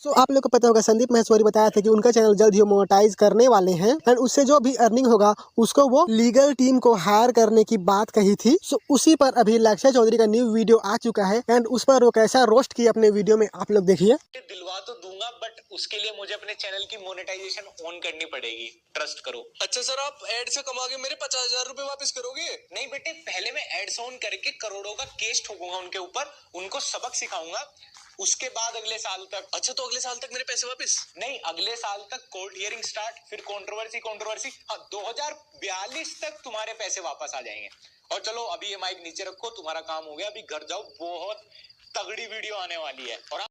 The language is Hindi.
आप लोग को पता होगा संदीप माहेश्वरी बताया था कि उनका चैनल जल्द ही मोनेटाइज करने वाले हैं एंड उससे जो भी अर्निंग होगा उसको वो लीगल टीम को हायर करने की बात कही थी। उसी पर अभी लक्ष्य चौधरी का न्यू वीडियो आ चुका है एंड उस पर वो कैसा रोस्ट किया अपने वीडियो में आप लोग देखिए। दिलवा तो दूंगा बट उसके लिए मुझे अपने चैनल की मोनेटाइजेशन ऑन करनी पड़ेगी, ट्रस्ट करो। अच्छा सर, आप एड से कमा के मेरे 50,000 रुपए वापस करोगे? नहीं बेटे, पहले मैं एड्स ऑन करके करोड़ों का केस ठोकूंगा उनके ऊपर, उनको सबक सिखाऊंगा, उसके बाद अगले साल तक। अच्छा, तो अगले साल तक मेरे पैसे वापस? नहीं, अगले साल तक कोर्ट हियरिंग स्टार्ट, फिर कंट्रोवर्सी। हाँ, 2042 तक तुम्हारे पैसे वापस आ जाएंगे। और चलो अभी ये माइक नीचे रखो, तुम्हारा काम हो गया, अभी घर जाओ, बहुत तगड़ी वीडियो आने वाली है। और